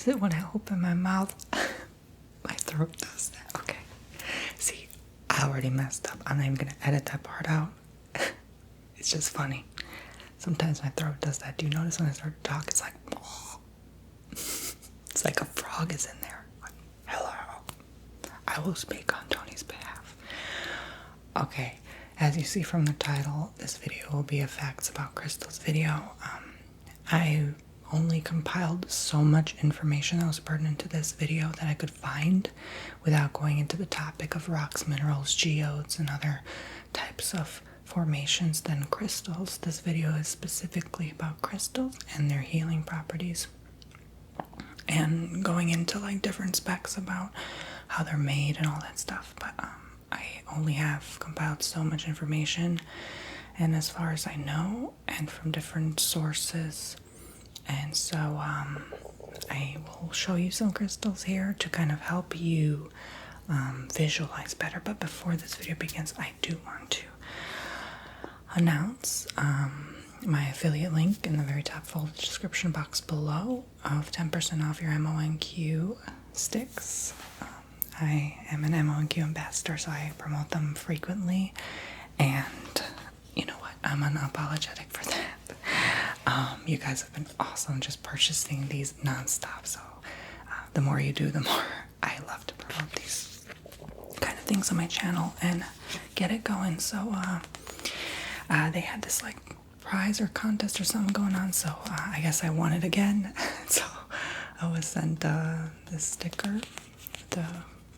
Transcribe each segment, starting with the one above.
is it when I open my mouth? My throat does that. Okay. See, I already messed up. I'm not even gonna edit that part out. It's just funny. Sometimes my throat does that. Do you notice when I start to talk, it's like, oh. It's like a frog is in there. Like, hello. I will speak on Tony's behalf. Okay, as you see from the title, this video will be a facts about crystals video. I only compiled so much information that was pertinent to this video that I could find without going into the topic of rocks, minerals, geodes, and other types of formations than crystals. This video is specifically about crystals and their healing properties, and going into like different specs about how they're made and all that stuff. But I only have compiled so much information, and as far as I know, and from different sources, and so I will show you some crystals here to kind of help you visualize better. But before this video begins, I do want to announce my affiliate link in the very top folded description box below of 10% off your MONQ sticks. I am an MONQ ambassador, so I promote them frequently, and you know what? I'm unapologetic for that. You guys have been awesome just purchasing these nonstop, so the more you do, the more I love to promote these kind of things on my channel and get it going. So they had this like prize or contest or something going on, so I guess I won it again. So I was sent this sticker, the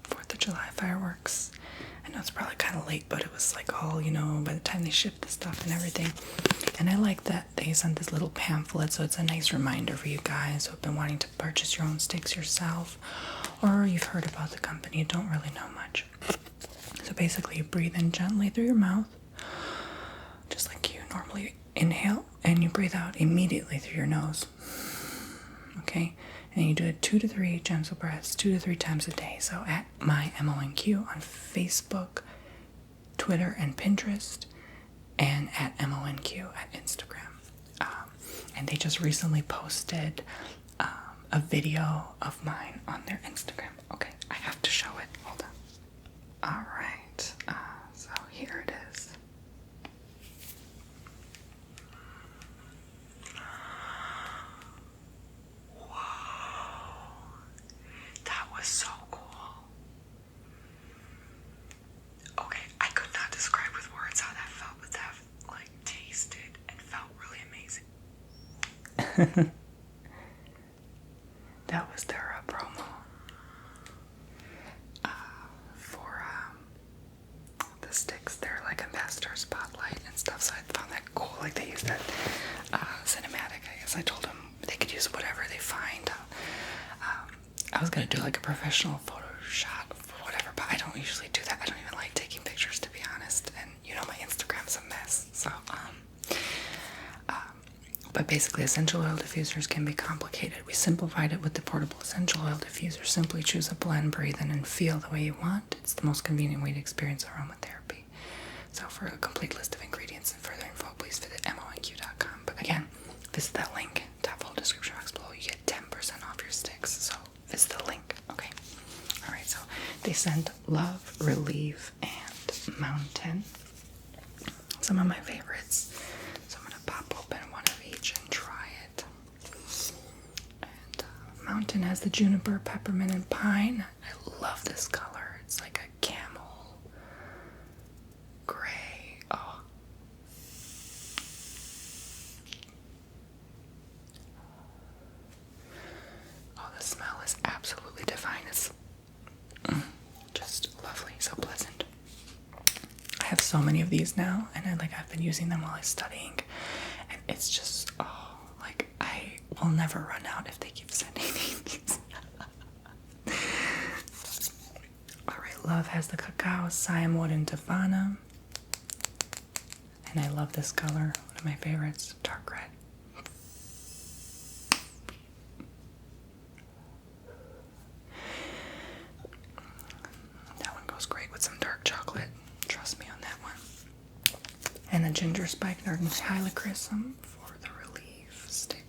4th of July fireworks. I know it's probably kind of late, but it was like all, you know, by the time they shipped the stuff and everything. And I like that they sent this little pamphlet, so it's a nice reminder for you guys who have been wanting to purchase your own sticks yourself, or you've heard about the company, you don't really know much. So basically you breathe in gently through your mouth, just like you normally inhale, and you breathe out immediately through your nose. Okay? And you do it 2 to 3 gentle breaths 2 to 3 times a day. So at my MONQ on Facebook, Twitter, and Pinterest, and at MONQ at Instagram. And they just recently posted a video of mine on their Instagram. Okay, I have to show it. Hold on. All right. So here it is. So cool. Okay, I could not describe with words how that felt, but that like tasted and felt really amazing. That was their promo for the sticks. They're like ambassador spotlight and stuff, so I found that cool. Like they use that cinematic. I guess I told them they could use whatever they find. I was gonna do like a professional photo shot or whatever, but I don't usually do that. I don't even like taking pictures, to be honest. And you know, my Instagram's a mess. So, but basically, essential oil diffusers can be complicated. We simplified it with the portable essential oil diffuser. Simply choose a blend, breathe in, and feel the way you want. It's the most convenient way to experience aromatherapy. So, for a complete list of ingredients and further info, please visit monq.com. But again, visit that link, top full description box below. You get 10% off your sticks. So visit the link. Okay. All right. So they sent Love, Relief, and Mountain. Some of my favorites. So I'm gonna pop open one of each and try it. And Mountain has the juniper, peppermint, and pine. I love this color. It's like a camel gray. Oh. Oh, the smell is absolutely divine. It's just lovely, so pleasant. I have so many of these now, and I've been using them while I'm studying, and it's just, like I will never run out if they keep sending me these. Alright, Love has the cacao, Siam wood, and Tavana. And I love this color, one of my favorites, dark red. That one goes great with some dark chocolate. Trust me on that one. And a ginger spike nardin helichrysum for the relief stick.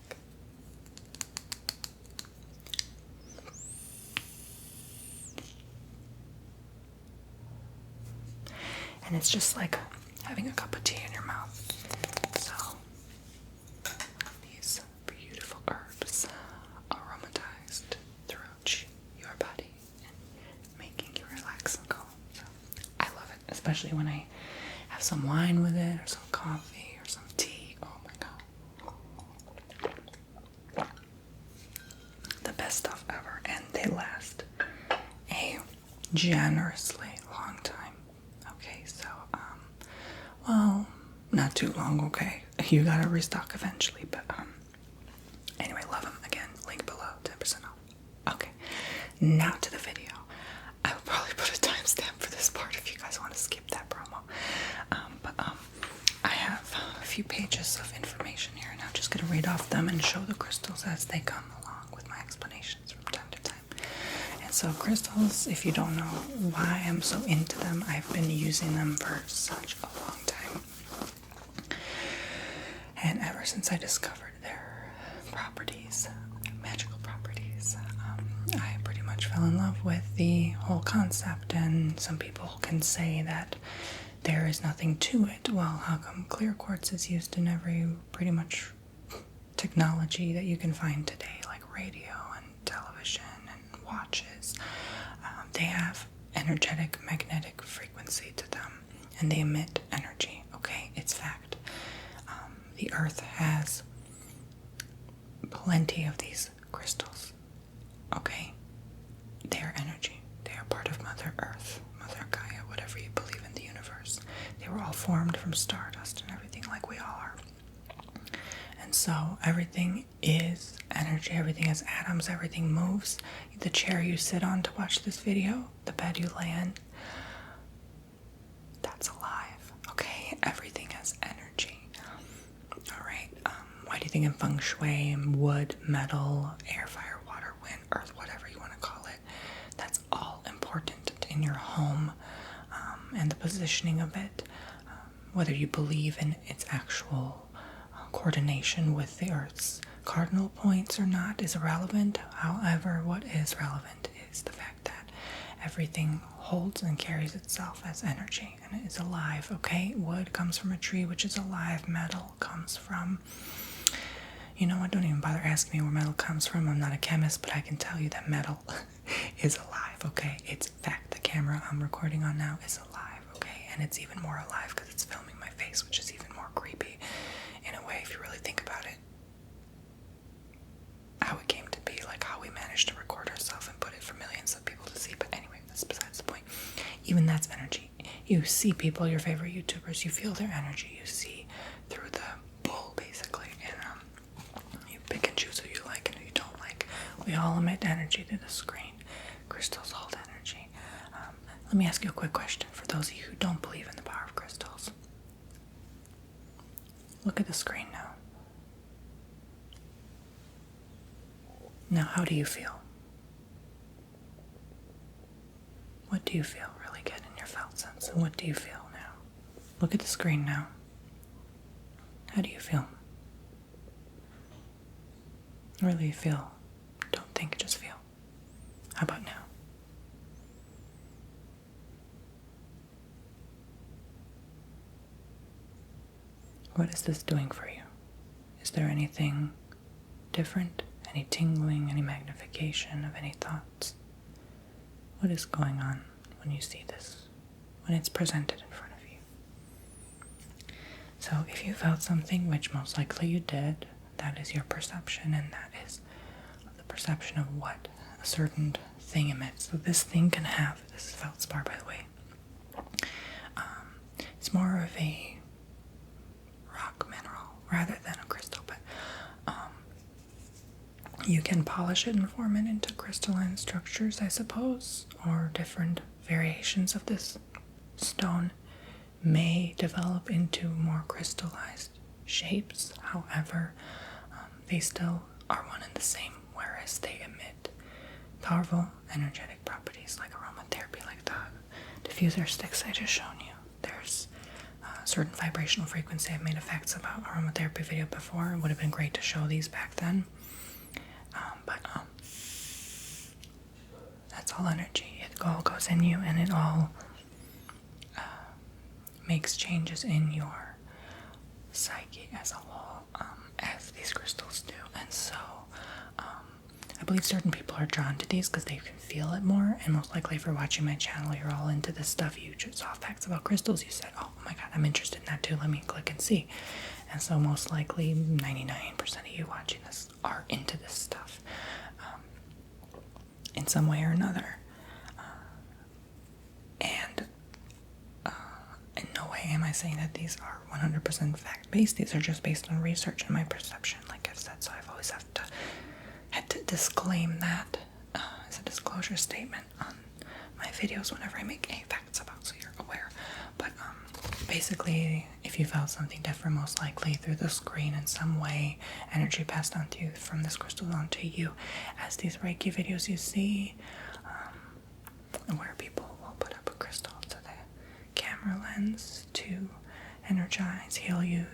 And it's just like having a cup of tea in your mouth. So, these beautiful herbs aromatized throughout your body and making you relax and calm. So, I love it, especially when I have some wine with it, or some coffee, or some tea. Oh my god. The best stuff ever, and they last a generously long time. Okay, so, well, not too long, okay? You gotta restock eventually, but, anyway, love them. Again, link below, 10% off. Okay, now to the video. I will probably put a timestamp for this part if you guys want to skip that promo. I have a few pages of information here, and I'm just gonna read off them and show the crystals as they come along with my explanations from time to time. And so crystals, if you don't know why I'm so into them, I've been using them for such a long time. And ever since I discovered their properties, magical properties, I pretty much fell in love with the whole concept. And some people can say that there is nothing to it. Well, how come clear quartz is used in every pretty much technology that you can find today, like radio and television and watches? They have energetic magnetic frequency to them, and they emit energy. Okay, it's fact. The earth has plenty of these crystals. Okay, they are energy. They are part of Mother Earth, Mother Gaia, whatever you believe in the universe. They were all formed from stardust and everything, like we all are. And so everything is energy, everything is atoms, everything moves. The chair you sit on to watch this video, the bed you lay in, that's alive, okay? Everything has energy. Alright, why do you think in feng shui, wood, metal, air, fire, water, wind, earth, whatever you want to call it, that's all important in your home, and the positioning of it, whether you believe in its actual coordination with the earth's cardinal points or not is irrelevant. However, what is relevant is the fact that everything holds and carries itself as energy, and it is alive, okay? Wood comes from a tree, which is alive. Metal comes from, you know what, don't even bother asking me where metal comes from. I'm not a chemist, but I can tell you that metal is alive, okay? It's fact. The camera I'm recording on now is alive, okay? And it's even more alive because it's filming my face, which is even more creepy in a way if you really think about it. How it came to be, like how we managed to record ourselves and put it for millions of people to see. But anyway, that's besides the point. Even that's energy. You see people, your favorite YouTubers, you feel their energy. You see through the bull, basically. And you pick and choose who you like and who you don't like. We all emit energy to the screen. Crystals hold energy. Let me ask you a quick question for those of you who don't believe in the power of crystals. Look at the screen now. Now, how do you feel? What do you feel? Really get in your felt sense. And what do you feel now? Look at the screen now. How do you feel? Really feel. Don't think, just feel. How about now? What is this doing for you? Is there anything different? Any tingling, any magnification of any thoughts? What is going on when you see this, when it's presented in front of you? So if you felt something, which most likely you did, that is your perception, and that is the perception of what a certain thing emits. So this thing can have, this is feldspar by the way, it's more of a rock mineral rather than a crystal, but you can polish it and form it into crystalline structures, I suppose, or different variations of this stone may develop into more crystallized shapes. However, they still are one and the same, whereas they emit powerful energetic properties like aromatherapy, like the diffuser sticks I just shown you. There's a certain vibrational frequency. I've made a facts about aromatherapy video before. It would have been great to show these back then. But that's all energy. It all goes in you, and it all makes changes in your psyche as a whole, as these crystals do. And so I believe certain people are drawn to these because they can feel it more, and most likely if you're watching my channel, you're all into this stuff, you just saw facts about crystals, you said, oh my god, I'm interested in that too, let me click and see. And so most likely 99% of you watching this are into this stuff in some way or another. And in no way am I saying that these are 100% fact-based. These are just based on research and my perception, like I've said, so I've always had to disclaim that as a disclosure statement on my videos whenever I make any facts about, so you're aware. But basically, if you felt something different, most likely through the screen in some way, energy passed on to you from this crystal onto you, as these Reiki videos you see, where people will put up a crystal to the camera lens to energize, heal you,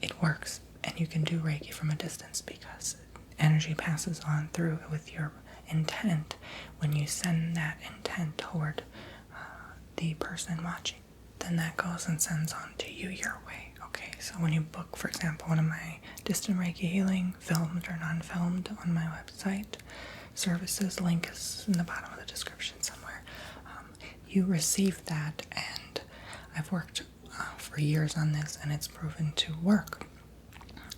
it works. And you can do Reiki from a distance because energy passes on through with your intent. When you send that intent toward the person watching, then that goes and sends on to you your way. Okay, so when you book, for example, one of my distant Reiki healing, filmed or non-filmed, on my website, services, link is in the bottom of the description somewhere, you receive that, and I've worked for years on this, and it's proven to work.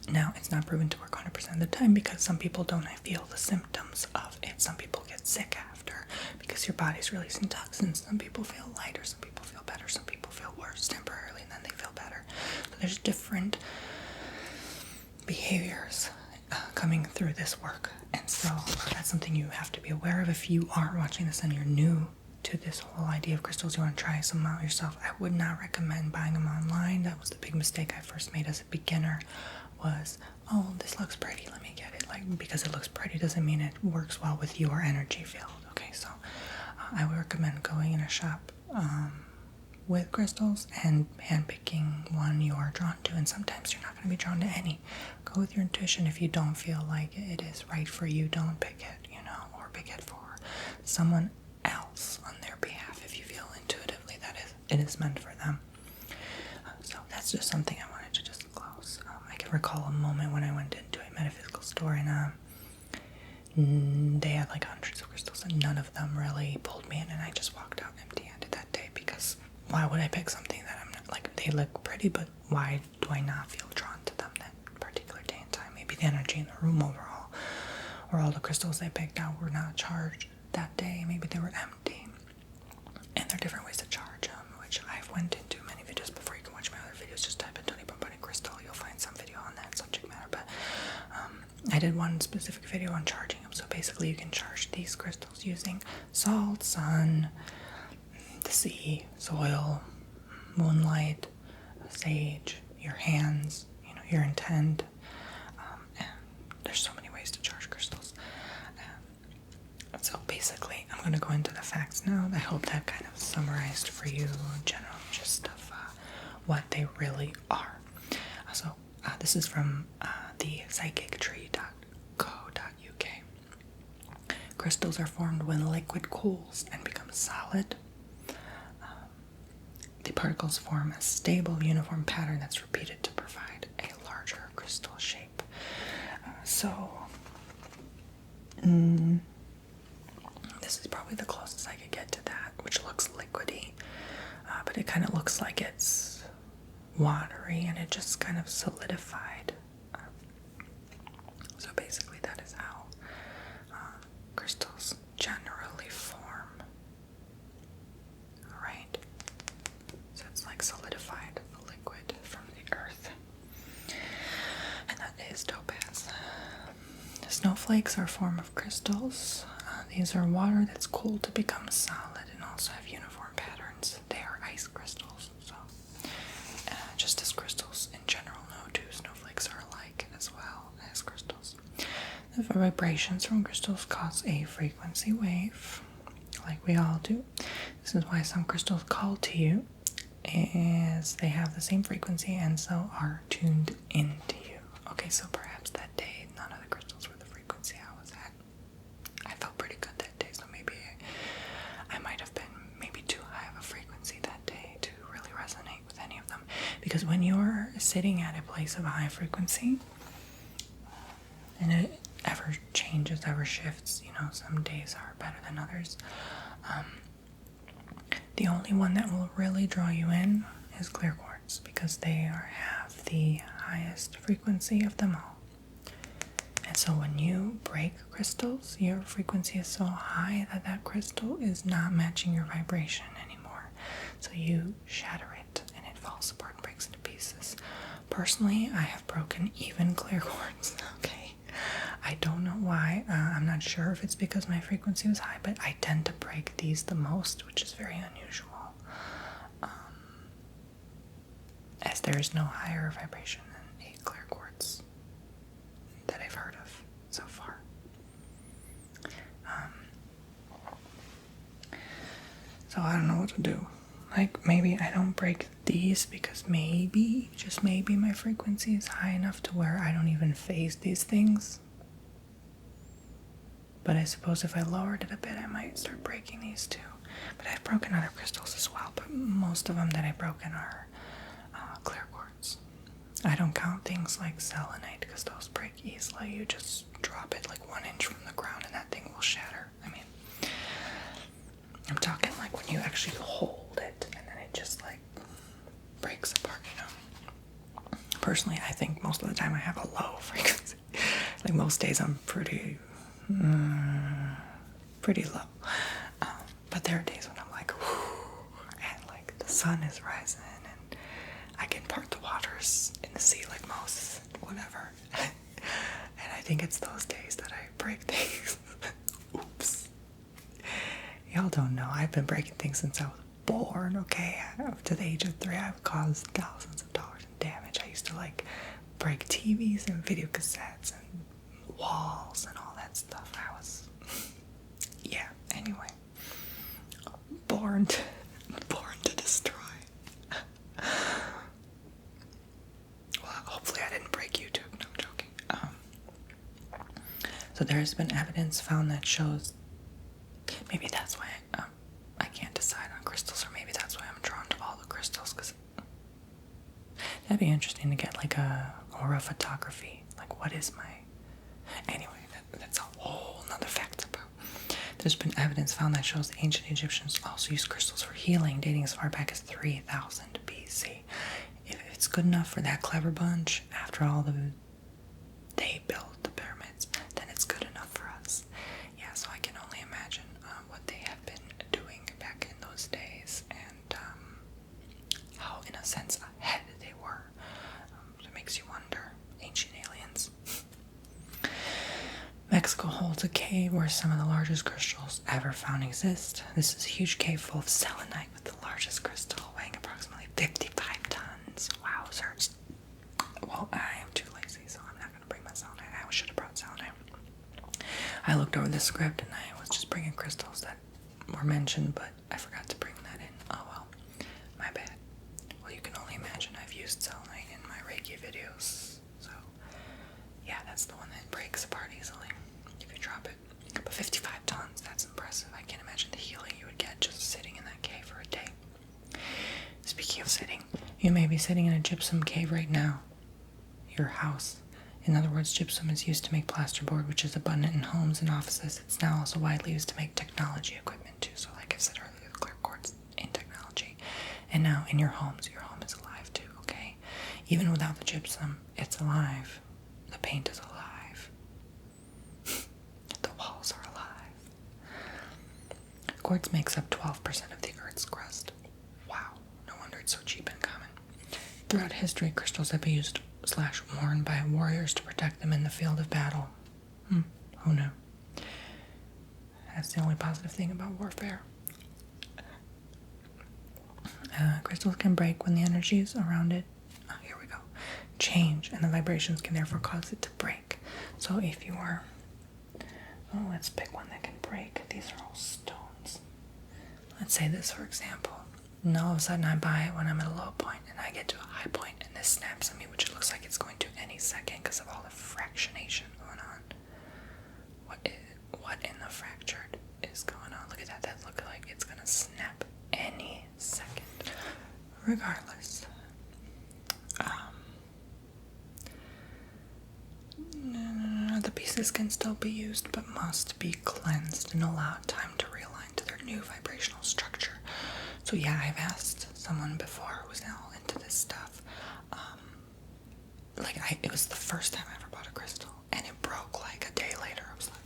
Now, it's not proven to work 100% of the time because some people don't feel the symptoms of it. Some people get sick after because your body's releasing toxins. Some people feel lighter, some people feel better, some people feel worse temporarily, and then they feel better. So there's different behaviors coming through this work. And so that's something you have to be aware of. If you aren't watching this and you're new to this whole idea of crystals, you want to try some out yourself, I would not recommend buying them online. That was the big mistake I first made as a beginner. Was, oh, this looks pretty, let me get it. Like, because it looks pretty doesn't mean it works well with your energy field. Okay, so I would recommend going in a shop with crystals and handpicking one you're drawn to. And sometimes you're not going to be drawn to any. Go with your intuition. If you don't feel like it is right for you, don't pick it, or pick it for someone else on their behalf if you feel intuitively that it is meant for them. So that's just something I wanted to disclose. I can recall a moment when I went into a metaphysical store and they had like hundreds of crystals and none of them really pulled me in, and I just walked out empty-handed that day because why would I pick something that I'm not, like, they look pretty, but why do I not feel drawn to them that particular day and time? Maybe the energy in the room overall, or all the crystals they picked out were not charged that day. Maybe they were empty. And there are different ways to charge them, which I've went into many videos before. You can watch my other videos. Just type in Tony Bomboni crystal. You'll find some video on that subject matter. But I did one specific video on charging them. So basically you can charge these crystals using salt, sun, the sea, soil, moonlight, sage, your hands, your intent. And there's so many ways to charge crystals. So basically, I'm going to go into the facts now. I hope that kind of summarized for you in general just of what they really are. So this is from the psychictree.co.uk. Crystals are formed when liquid cools and becomes solid. The particles form a stable, uniform pattern that's repeated to provide a larger crystal shape. This is probably the closest I could get to that, which looks liquidy, but it kind of looks like it's watery and it just kind of solidified. So basically that is how crystals generally form. Alright, so it's like solidified liquid from the earth, and that is topaz. Snowflakes are a form of crystals. These are water that's cooled to become solid and also have uniform patterns. They are ice crystals. So, just as crystals in general know too, snowflakes are alike as well as crystals. The vibrations from crystals cause a frequency wave, like we all do. This is why some crystals call to you, as they have the same frequency and so are tuned into you. Okay, so perhaps that day none of the crystals were the frequency I was at. I felt pretty good that day, so maybe I might have been too high of a frequency Because when you're sitting at a place of high frequency, and it ever changes, ever shifts, some days are better than others. The only one that will really draw you in is clear quartz, because they have the highest frequency of them all. And so when you break crystals, your frequency is so high that that crystal is not matching your vibration anymore. So you shatter it and it falls apart and breaks into pieces. Personally, I have broken even clear quartz, okay? I don't know why. I'm not sure if it's because my frequency was high, but I tend to break these the most, which is very unusual. As there is no higher vibration than a clear quartz that I've heard of so far. So I don't know what to do. Like, maybe I don't break these because maybe, just maybe, my frequency is high enough to where I don't even phase these things. But I suppose if I lowered it a bit, I might start breaking these too. But I've broken other crystals as well, but most of them that I've broken are clear quartz. I don't count things like selenite because those break easily. You just drop it like 1 inch from the ground and that thing will shatter. I mean, I'm talking like when you actually hold it and then it just like breaks apart, Personally, I think most of the time I have a low frequency. Like most days I'm pretty low. But there are days when I'm like, whew, and like the sun is rising and I can part the waters in the sea like Moses, whatever. And I think it's those days that I break things. Oops. Y'all don't know. I've been breaking things since I was born, okay? Up to the age of 3, I've caused thousands of dollars in damage. I used to like break TVs and video cassettes and walls and all that stuff. Yeah, anyway. Born to destroy. Well, hopefully I didn't break you too. No, I'm joking. So there's been evidence found that shows, maybe that's why I can't decide on crystals, or maybe that's why I'm drawn to all the crystals, because that'd be interesting to get like a aura photography. Like, what is my... Anyway, that's a whole nother fact about. There's been evidence found that shows the ancient Egyptians also used crystals for healing, dating as far back as 3000 BC. If it's good enough for that clever bunch, after all they built the pyramids, then it's good enough for us. Yeah, so I can only imagine what they have been doing back in those days, and how, in a sense, ahead they were. It makes you wonder. Ancient aliens. Mexico holds a cave where some of the largest crystals ever found exist. This is a huge cave full of selenite with the largest crystal weighing approximately 55 tons. Wowzers. Well, I am too lazy, so I'm not going to bring my selenite. I should have brought selenite. I looked over the script and I was just bringing crystals that were mentioned, but I forgot to bring that in. Oh well, my bad. Well, you can only imagine I've used selenite in my Reiki videos, so yeah, that's the one that breaks apart easily if you drop it. But 55 tons, that's impressive. I can't imagine the healing you would get just sitting in that cave for a day. Speaking of sitting, you may be sitting in a gypsum cave right now. Your house. In other words, gypsum is used to make plasterboard, which is abundant in homes and offices. It's now also widely used to make technology equipment too. So like I said earlier, the clear quartz in technology. And now in your homes, your home is alive too, okay? Even without the gypsum, it's alive. The paint is alive. The walls are alive. Quartz makes up 12% of the Earth's crust. Wow, no wonder it's so cheap and common. Throughout history, crystals have been used / worn by warriors to protect them in the field of battle. Who knew? That's the only positive thing about warfare. Crystals can break when the energies around it, here we go, change, and the vibrations can therefore cause it to break. So if you are, let's pick one that can break. These are all stones. Let's say this, for example. And all of a sudden I buy it when I'm at a low point, and I get to a high point, and this snaps on me, which it looks like it's going to any second because of all the fractionation going on. What in the fractured is going on? Look at that. That looks like it's going to snap any second. Regardless, pieces can still be used, but must be cleansed and allowed time to realign to their new vibrational structure. So yeah, I've asked someone before who was now into this stuff. It was the first time I ever bought a crystal, and it broke like a day later. I was like,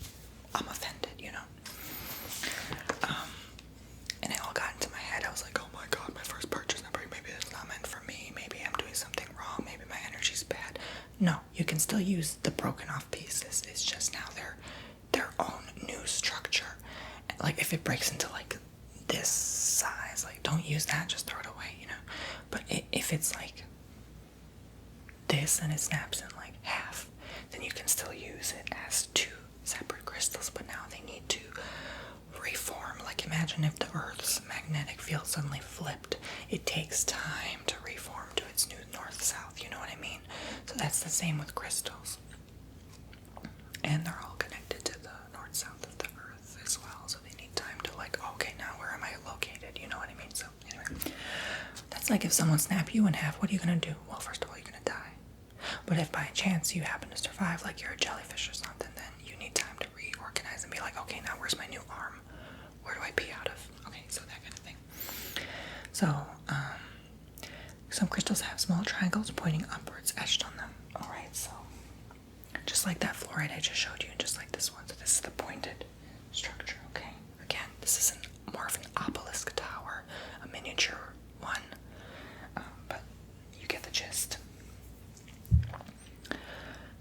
I'm offended, you know. And it all got into my head. I was like, oh my god, my first purchase, maybe it's not meant for me. Maybe I'm doing something wrong. Maybe my energy's bad. No, you can still use the broken off pieces. It's just now their own new structure. Like if it breaks into like this size, like don't use that, just throw it away, you know. But if it's like this and it snaps in like half, then you can still use it as two separate crystals. But now they need to reform. Like imagine if the Earth's magnetic field suddenly flipped. It takes time to reform to its new north-south, you know what I mean? So that's the same with crystals. And they're all connected to the north-south of the Earth as well, so they need time to like, okay, now where am I located, you know what I mean? So anyway, that's like if someone snapped you in half, what are you gonna do? Well, first of all, you're gonna die. But if by chance you happen to survive, like you're a jellyfish or something, then you need time to reorganize and be like, okay, now where's my new arm? Where do I pee out of? Okay, so that kind of thing. So, some crystals have small triangles pointing upwards etched on them. Alright, so just like that fluorite I just showed you, and just like this one. So this is the pointed structure, okay? Again, this is more of an obelisk tower, a miniature one, but you get the gist.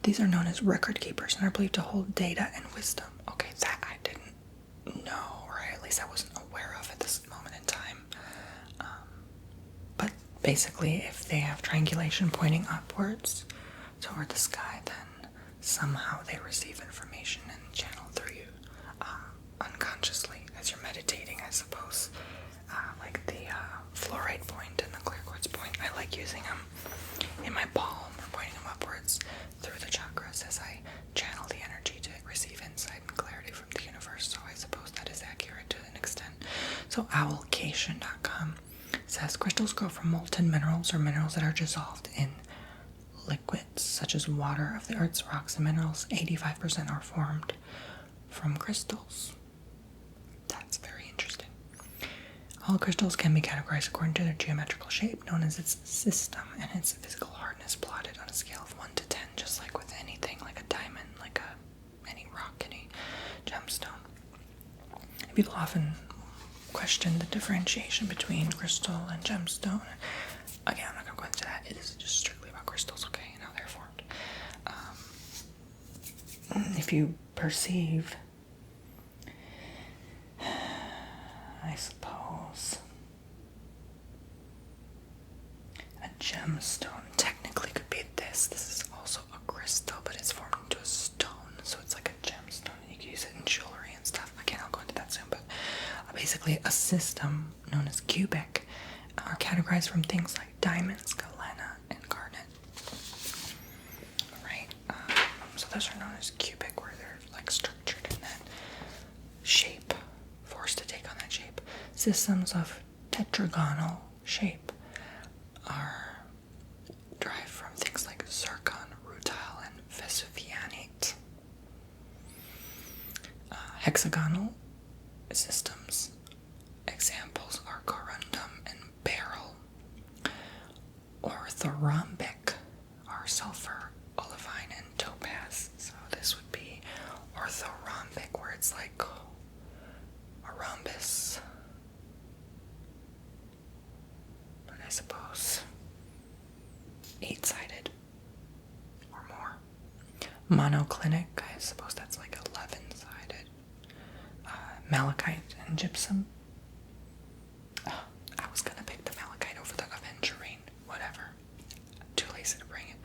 These are known as record keepers and are believed to hold data and wisdom. Okay, that I didn't know, or at least I wasn't aware of at this moment in time. But basically, if they have triangulation pointing upwards toward the sky, then somehow they receive information and channel through you unconsciously as you're meditating, I suppose. Like the fluorite point and the clear quartz point, I like using them in my palm or pointing them upwards through the chakras as I channel the energy to receive insight and clarity from the universe. So I suppose that is accurate to an extent. So owlcation.com says crystals grow from molten minerals or minerals that are dissolved in liquids such as water. Of the Earth's rocks and minerals, 85% are formed from crystals. That's very interesting. All crystals can be categorized according to their geometrical shape, known as its system, and its physical hardness plotted on a scale of 1 to 10, just like with anything, like a diamond, like any rock, any gemstone. People often question the differentiation between crystal and gemstone. Again, I'm not going to go into that. It is just strictly about crystals, okay, and how they're formed. If you perceive, I suppose, a gemstone technically could be this. This is also a crystal, but it's formed into a stone, so it's like a gemstone, and you can use it in jewelry and stuff. Again, I'll go into that soon, but basically a system known as cubic are categorized from things like diamonds, galena, and garnet. Right? So those are known as cubic, where they're like structured in that shape, forced to take on that shape. Systems of tetragonal shape are derived from things like zircon, rutile, and vesuvianate. Hexagonal systems examples are corundum and beryl. Orthorhombic are sulfur, olivine, and topaz. So this would be orthorhombic, where it's like a rhombus, but I suppose 8-sided or more. Monoclinic, I suppose that's like 11-sided. Malachite and gypsum. Oh, I was gonna pick the malachite over the aventurine. Whatever. Too lazy to bring it.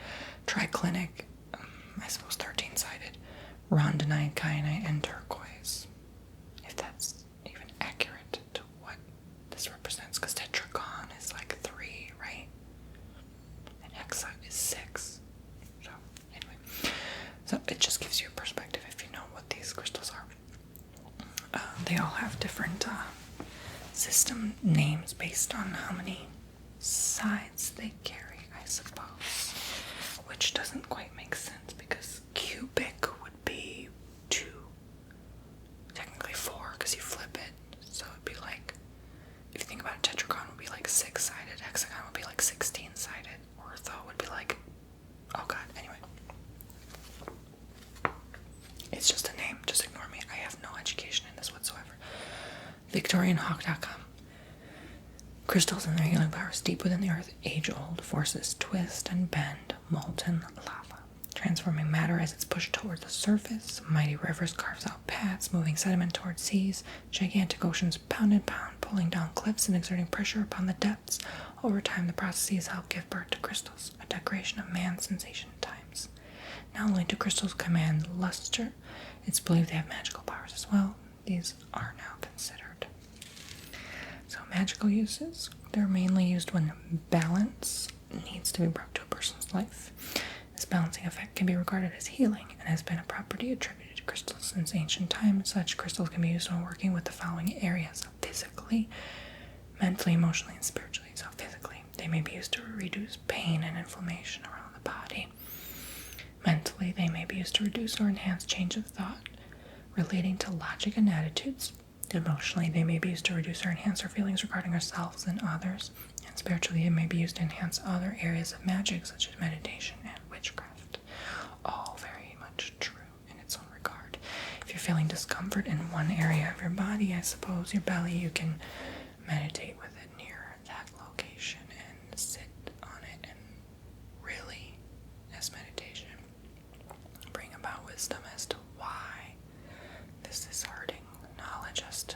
Triclinic, I suppose 13-sided. Rondinite, kyanite, and turquoise. If that's even accurate to what this represents, because tetragon is like 3, right? And hexa is 6. So, anyway. So it just gives you a perspective if you know what these crystals are. They all have different system names based on how many sides they carry, I suppose. Which doesn't quite make sense, because cubic would be VictorianHawk.com. Crystals and their healing powers deep within the earth, age-old forces twist and bend molten lava, transforming matter as it's pushed toward the surface. Mighty rivers carves out paths, moving sediment toward seas. Gigantic oceans pound and pound, pulling down cliffs and exerting pressure upon the depths. Over time, the processes help give birth to crystals, a decoration of man's sensation times. Not only do crystals command luster, it's believed they have magical powers as well. These are now considered. So magical uses, they're mainly used when balance needs to be brought to a person's life. This balancing effect can be regarded as healing and has been a property attributed to crystals since ancient times. Such crystals can be used when working with the following areas: physically, mentally, emotionally, and spiritually. So physically, they may be used to reduce pain and inflammation around the body. Mentally, they may be used to reduce or enhance change of thought relating to logic and attitudes. Emotionally, they may be used to reduce or enhance our feelings regarding ourselves and others. And spiritually, it may be used to enhance other areas of magic, such as meditation and witchcraft. All very much true in its own regard. If you're feeling discomfort in one area of your body, I suppose your belly, you can meditate with it near that location and sit on it and really, as meditation, bring about wisdom as to why this is hurting. Knowledge as to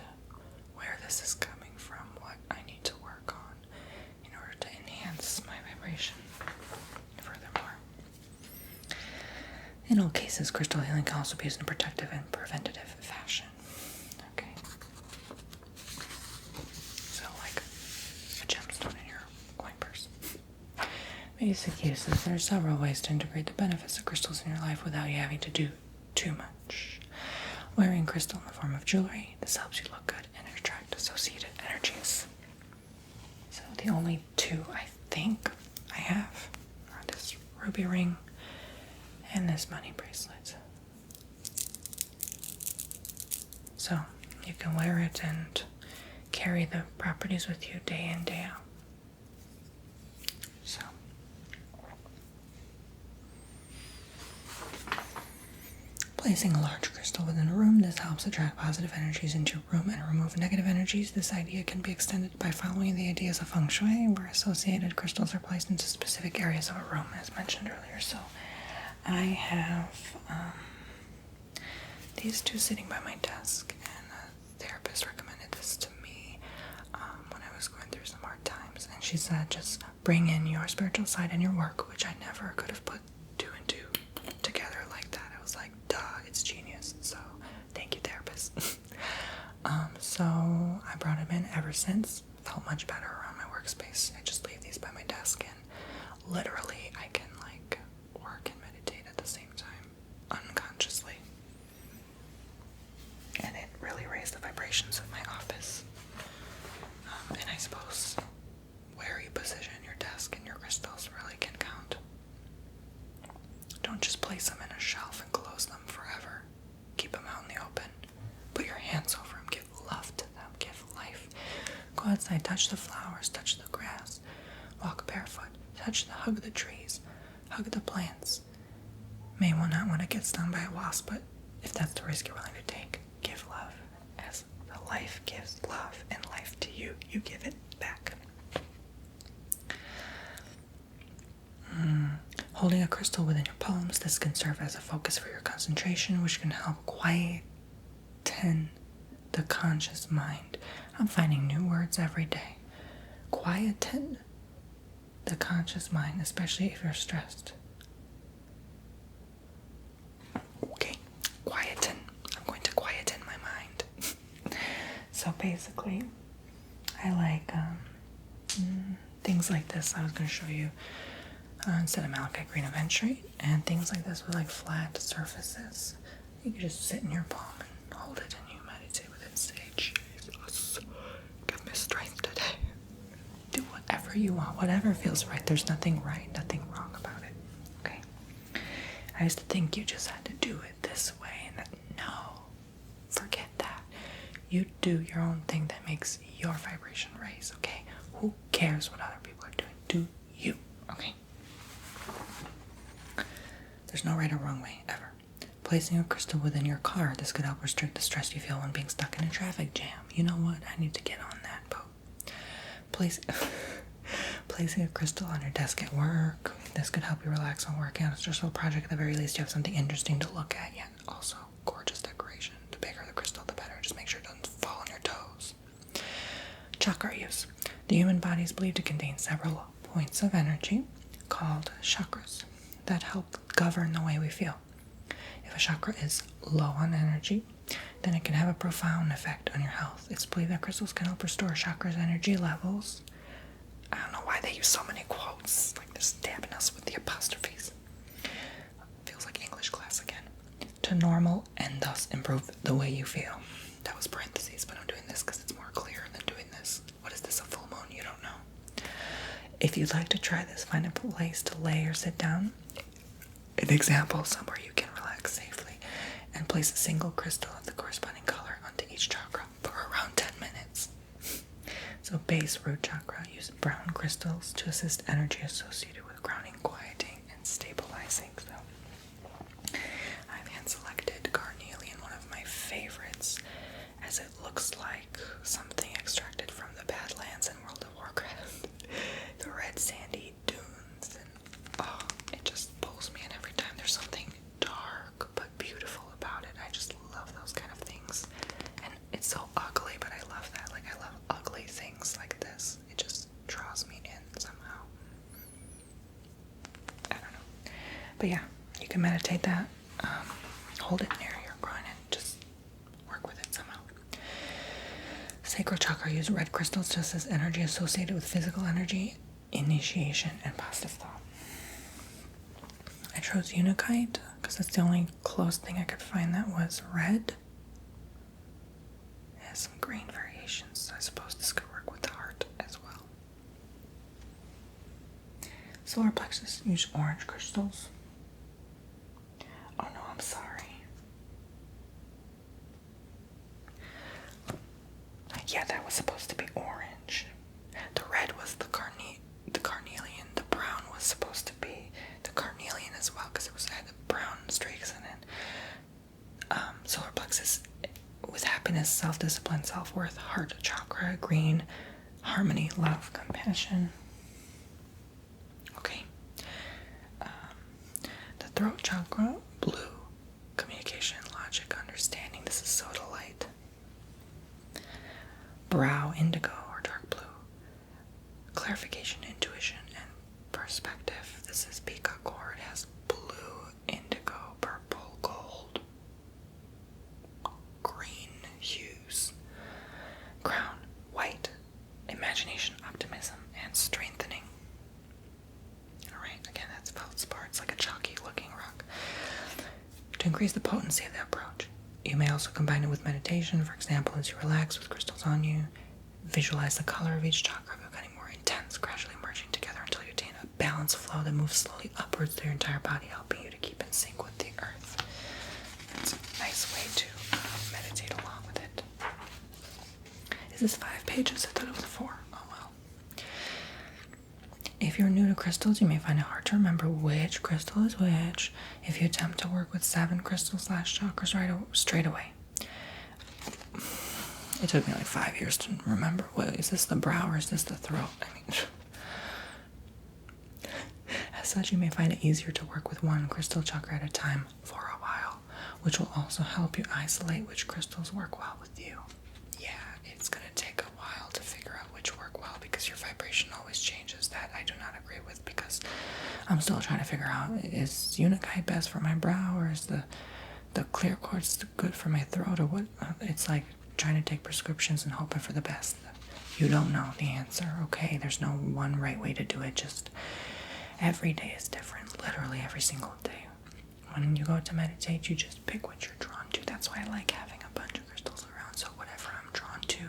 where this is coming from, what I need to work on in order to enhance my vibration. Furthermore, in all cases, crystal healing can also be used in a protective and preventative fashion. Okay. So, like a gemstone in your coin purse. Basic uses. There are several ways to integrate the benefits of crystals in your life without you having to do too much. Wearing crystal in the form of jewelry, this helps you look good and attract associated energies. So the only two I think I have are this ruby ring and this money bracelet. So you can wear it and carry the properties with you day in, day out. So placing a large crystal within a room, this helps attract positive energies into your room and remove negative energies. This idea can be extended by following the ideas of feng shui, where associated crystals are placed into specific areas of a room, as mentioned earlier. So I have these two sitting by my desk, and a therapist recommended this to me when I was going through some hard times, and she said just bring in your spiritual side and your work, which I never could have put two and two together like that. I was like, duh, it's genius. So thank you, therapist. So I brought him in ever since. Felt much better around my workspace. I just leave these by my desk, and literally I can like work and meditate at the same time, unconsciously. And it really raised the vibrations of my office. And I suppose where you position your desk and your crystals really can count. Don't just place them in a shelf and close them forever. Keep them out in the open. Put your hands over them. Give love to them. Give life. Go outside. Touch the flowers. Touch the grass. Walk barefoot. Hug the trees. Hug the plants. May not want to get stung by a wasp, but if that's the risk you're willing to take, give love. As the life gives love and life to you, you give it back. Holding a crystal within your palms, this can serve as a focus for your concentration, which can help quieten the conscious mind. I'm finding new words every day. Quieten the conscious mind, especially if you're stressed. Okay, quieten. I'm going to quieten my mind. So basically, I like things like this. I was going to show you instead of malachite green Aventurine, and things like this with like flat surfaces. You can just sit in your palm and hold it, and you meditate with it and say, Jesus, give me strength today. Do whatever you want, whatever feels right. There's nothing right, nothing wrong about it. Okay? I used to think you just had to do it this way, and no, forget that. You do your own thing that makes your vibration raise, okay? Who cares what other people are doing? Do you, okay? There's no right or wrong way, ever. Placing a crystal within your car. This could help restrict the stress you feel when being stuck in a traffic jam. You know what? I need to get on that boat. Placing a crystal on your desk at work. This could help you relax while working on a stressful project. At the very least, you have something interesting to look at. Yet also gorgeous decoration. The bigger the crystal, the better. Just make sure it doesn't fall on your toes. Chakra use. The human body is believed to contain several points of energy called chakras that help govern the way we feel. If a chakra is low on energy, then it can have a profound effect on your health. It's believed that crystals can help restore chakras' energy levels. I don't know why they use so many quotes, like they're stabbing us with the apostrophes. Feels like English class again. To normal and thus improve the way you feel. That was parentheses, but I'm doing this because it's more clear than doing this. What is this, a full moon? You don't know. If you'd like to try this, find a place to lay or sit down. An example, somewhere you can relax safely, and place a single crystal of the corresponding color onto each chakra for around 10 minutes. So base root chakra, use brown crystals to assist energy associated with grounding, quieting, and stabilizing. So I've hand selected carnelian, one of my favorites, as it looks like something extracted from the Badlands in World of Warcraft. The red sandy dunes, and it just pulls me in every time. There's something dark but beautiful about it. I just love those kind of things. And it's so ugly, but I love that. Like, I love ugly things like this. It just draws me in somehow. I don't know. But yeah, you can meditate that. Hold it near your groin and just work with it somehow. Sacral Chakra, use red crystals to assist energy associated with physical energy, initiation, and positive thought. I chose Unakite because that's the only close thing I could find that was red. It has some green variations, so I suppose this could work with the heart as well. Solar Plexus, use orange crystals. Oh no, I'm sorry. Yeah, that was supposed to be orange. The red was the carnelian. The brown was supposed to be the carnelian as well, because it had the brown streaks in it. Solar Plexus with happiness, self-discipline, self-worth, heart chakra, green, harmony, love, compassion. Okay. The throat chakra, blue, communication, logic, understanding. This is soda light. Brow, indigo or dark blue. Clarification, intuition, and perspective. This is peacock core. It has blue, indigo, purple, gold, green hues. Crown, white, imagination, optimism, and strengthening. Alright, again, that's feldspar. It's like a chalky looking rock. To increase the potency of the approach, you may also combine it with meditation. For example, as you relax with crystals on you, visualize the color of each chakra becoming more intense, gradually merging together until you attain a balanced flow that moves slowly upwards through your entire body, helping you to keep in sync with the earth. That's a nice way to meditate along with it. Is this 5 pages? I thought it was 4. Oh well. If you're new to crystals, you may find it hard to remember which crystal is which if you attempt to work with 7 crystals / chakras straight away. It took me like 5 years to remember. What is this, the brow or is this the throat? I mean, as such, you may find it easier to work with 1 crystal chakra at a time for a while, which will also help you isolate which crystals work well with you. Yeah, it's going to take a while to figure out which work well because your vibration always changes. That I do not agree with because I'm still trying to figure out, is Unakite best for my brow or is the clear quartz good for my throat or what? It's like trying to take prescriptions and hoping for the best. You don't know the answer, okay? There's no one right way to do it. Just every day is different, literally every single day. When you go to meditate, you just pick what you're drawn to. That's why I like having a bunch of crystals around. So whatever I'm drawn to,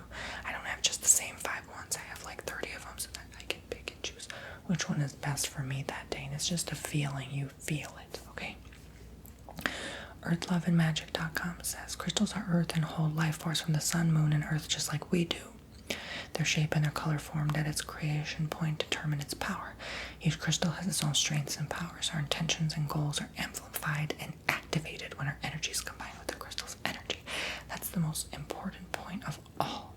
I don't have just the same 5 ones. I have like 30 of them so that I can pick and choose which one is best for me that day. And it's just a feeling. You feel it, okay? EarthLoveandMagic.com says, crystals are earth and hold life force from the sun, moon, and earth just like we do. Their shape and their color formed at its creation point determine its power. Each crystal has its own strengths and powers. Our intentions and goals are amplified and activated activated when our energy is combined with the crystal's energy. That's the most important point of all.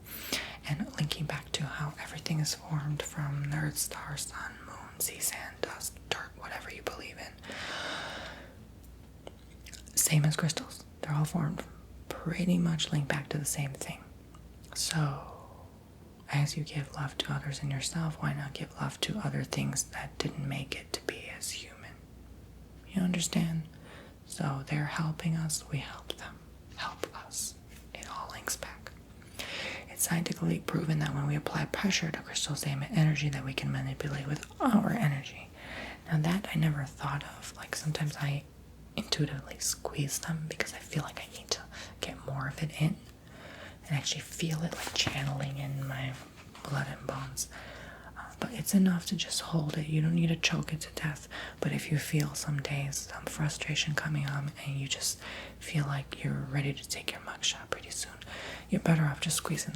And linking back to how everything is formed from the earth, star, sun, moon, sea, sand, dust, dirt, whatever you believe in. Same as crystals. They're all formed pretty much linked back to the same thing. So, as you give love to others and yourself, why not give love to other things that didn't make it to be as human? You understand? So they're helping us, we help them. Help us. It all links back. It's scientifically proven that when we apply pressure to crystals, they emit energy that we can manipulate with our energy. Now that I never thought of. Like sometimes I intuitively squeeze them because I feel like I need to get more of it in and actually feel it like channeling in my blood and bones. But it's enough to just hold it. You don't need to choke it to death. But if you feel some days some frustration coming on and you just feel like you're ready to take your mugshot pretty soon, you're better off just squeezing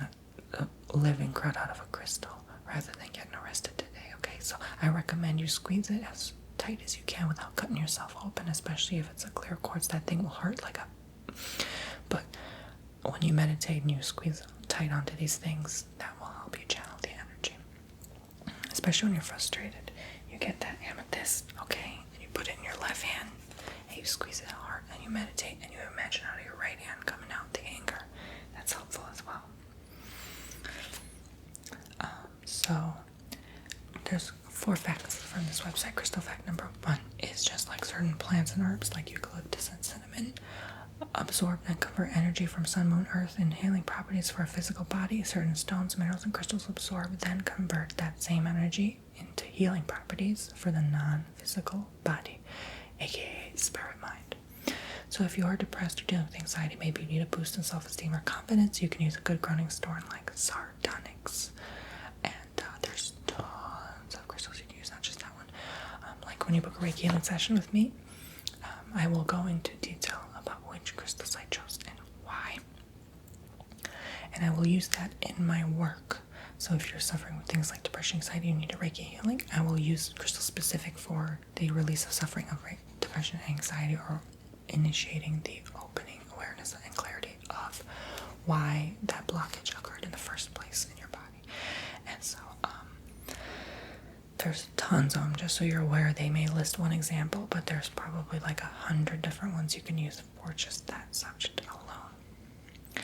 a living crud out of a crystal rather than getting arrested today, okay? So I recommend you squeeze it as tight as you can without cutting yourself open, especially if it's a clear quartz. That thing will hurt like a... But when you meditate and you squeeze tight onto these things, that will help you channel the energy. Especially when you're frustrated. You get that amethyst, okay? And you put it in your left hand and you squeeze it hard and you meditate and you imagine out of your right hand coming out the anger. That's helpful as well. So there's 4 facts from this website. Crystal fact number 1 is just like certain plants and herbs like eucalyptus and cinnamon absorb and convert energy from sun, moon, earth, and healing properties for a physical body. Certain stones, minerals, and crystals absorb, then convert that same energy into healing properties for the non-physical body, aka spirit mind. So if you are depressed or dealing with anxiety, maybe you need a boost in self-esteem or confidence, you can use a good grounding stone like sardonyx. And there's tons of crystals you can use, not just that one. Like when you book a Reiki healing session with me, I will go into detail about which crystals I chose and why. And I will use that in my work. So if you're suffering with things like depression, anxiety, you need a Reiki healing, I will use crystals specific for the release of suffering of depression, anxiety, or initiating the opening, awareness, and clarity of why that blockage occurred in the first place in your body. And so there's tons of them, just so you're aware. They may list one example, but there's probably like 100 different ones you can use for just that subject alone.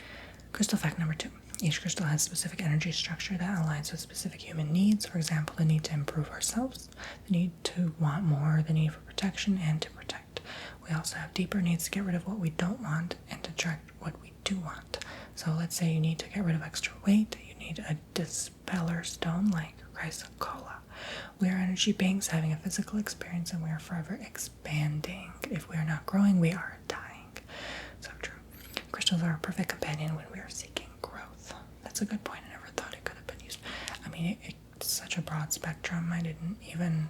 Crystal fact number 2. Each crystal has specific energy structure that aligns with specific human needs. For example, the need to improve ourselves, the need to want more, the need for protection, and to protect. We also have deeper needs to get rid of what we don't want and to attract what we do want. So let's say you need to get rid of extra weight. You need a dispeller stone like chrysocolla. We are energy beings having a physical experience, and we are forever expanding. If we are not growing, we are dying. So true. Crystals are a perfect companion when we are seeking growth. That's a good point. I never thought it could have been used. I mean, it's such a broad spectrum. I didn't even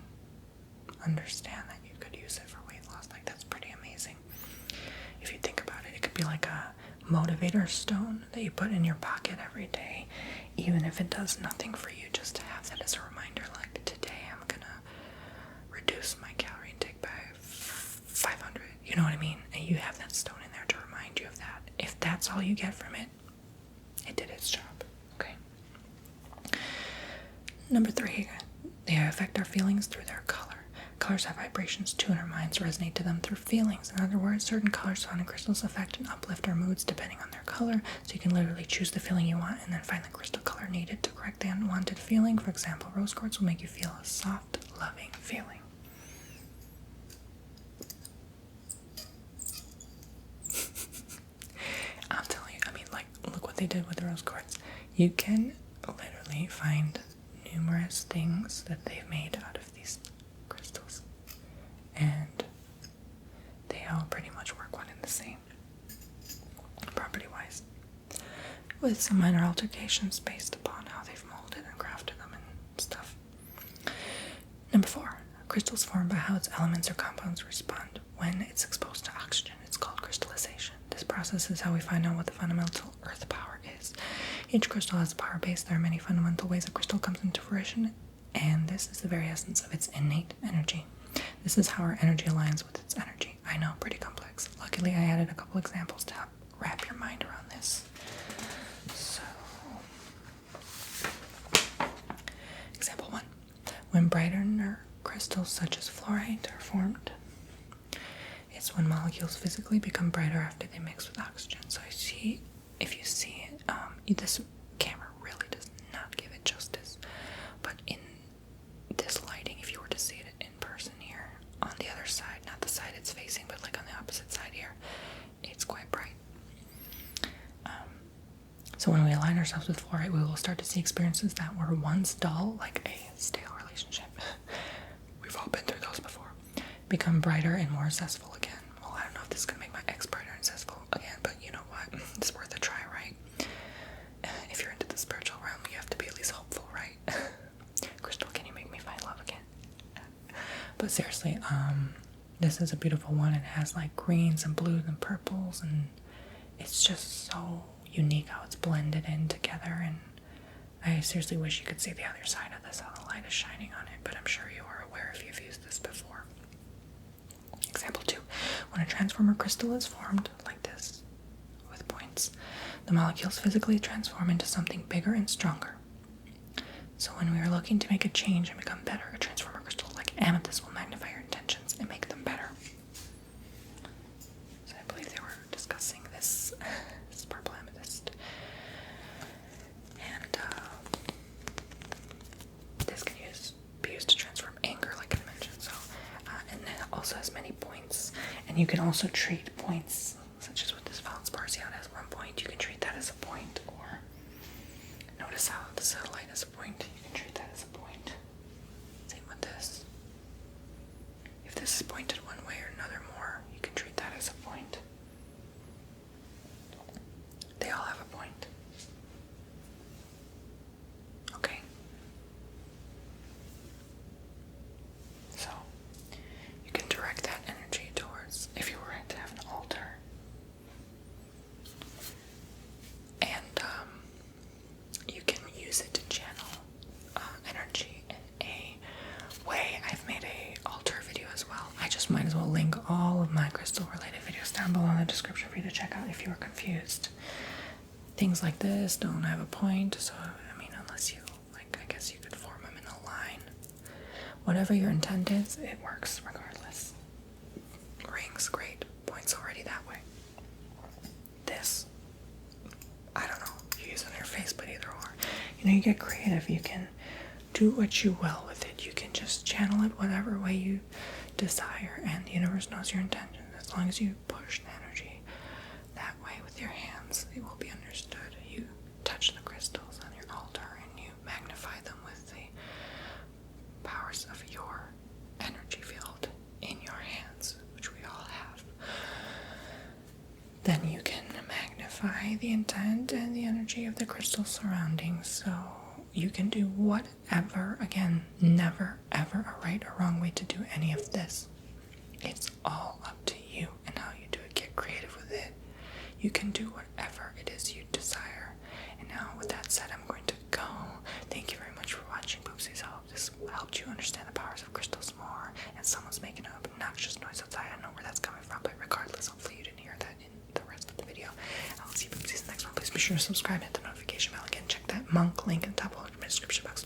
understand that you could use it for weight loss. Like, that's pretty amazing. If you think about it, it could be like a motivator stone that you put in your pocket every day, even if it does nothing for you, just to have that as a reminder, like, today I'm gonna reduce my calorie intake by 500, you know what I mean? And you have that stone in there to remind you of that. If that's all you get from it, it did its job, okay? Number 3, they affect our feelings through their color. Colors have vibrations too, and our minds resonate to them through feelings. In other words, certain colors found in crystals affect and uplift our moods depending on their color. So you can literally choose the feeling you want and then find the crystal color needed to correct the unwanted feeling. For example, rose quartz will make you feel a soft, loving feeling. I'm telling you, I mean, like, look what they did with the rose quartz. You can literally find numerous things that they've made out of these crystals, and they all pretty much work one and the same property wise, with some minor altercations based upon how they've molded and crafted them and stuff. Number 4, crystals form by how its elements or compounds respond when it's exposed to oxygen. It's called crystallization. This process is how we find out what the fundamental earth power is. Each crystal has a power base. There are many fundamental ways a crystal comes into fruition, and this is the very essence of its innate energy. This is how our energy aligns with its energy. I know, pretty complex. Luckily, I added a couple examples to help wrap your mind around this. So, example 1. When brightener crystals such as fluorite are formed, it's when molecules physically become brighter after they mix with oxygen. So if you see it, this camera really does not give it justice. But in this lighting, if you were to see it in person here, on the other side, not the side it's facing, but like on the opposite side here, it's quite bright. So when we align ourselves with fluorite, we will start to see experiences that were once dull, like a stale relationship. We've all been through those before. Become brighter and more zestful again. Well, I don't know if this is going to make my ex brighter and zestful again, but you know what? It's worth a try, right? If you're into the spiritual realm, you have to be at least hopeful, right? Crystal, can you make me find love again? But seriously, this is a beautiful one. It has like greens and blues and purples, and it's just so unique how it's blended in together. And I seriously wish you could see the other side of this, how the light is shining on it, but I'm sure you are aware if you've used this before. Example 2. When a transformer crystal is formed like this, with points, the molecules physically transform into something bigger and stronger. So when we are looking to make a change and become better, a transformer crystal like amethyst will magnify your intentions and make them better. So I believe they were discussing this purple amethyst. And this can be used to transform anger, like I mentioned. So, and it also has many points. And you can also treat points, such as with this feldspar. See how it has 1 point? You can treat that as a point. Or notice how the satellite is a point. You can treat that as a point. Same with this. If this is pointed one way or another more, you can treat that as a point. They all have a point. Okay? So, you can direct that energy towards, if you were to have an altar. And you can use it to channel energy in a way. I've made a altar video as well. I just might as well link all of my crystal related videos down below in the description for you to check out if you were confused. Things like this don't have a point, so I mean, unless you, like, I guess you could form them in a line. Whatever your intent is, it works regardless. Rings, great. Points already that way. This, I don't know, you use it on your face, but either or. You know, you get creative. You can do what you will with it. You can just channel it whatever way you desire, and the universe knows your intentions. As long as you push the energy that way with your hands, it will be understood. You touch the crystals on your altar and you magnify them with the powers of your energy field in your hands, which we all have. Then you can magnify the intent and the energy of the crystal surroundings. So you can do whatever. Again, never ever a right or wrong way to do any of this. It's all up to you and how you do it. Get creative with it. You can do whatever it is you desire. And now with that said, I'm going to go. Thank you very much for watching, Poopsies. I hope this helped you understand the powers of crystals more. And someone's making an obnoxious noise outside. I don't know where that's coming from, but regardless, hopefully you didn't hear that in the rest of the video. I'll see you, Poopsies, in the next one. Please be sure to subscribe and hit the notification bell. Again, check that monk link in the top of the description box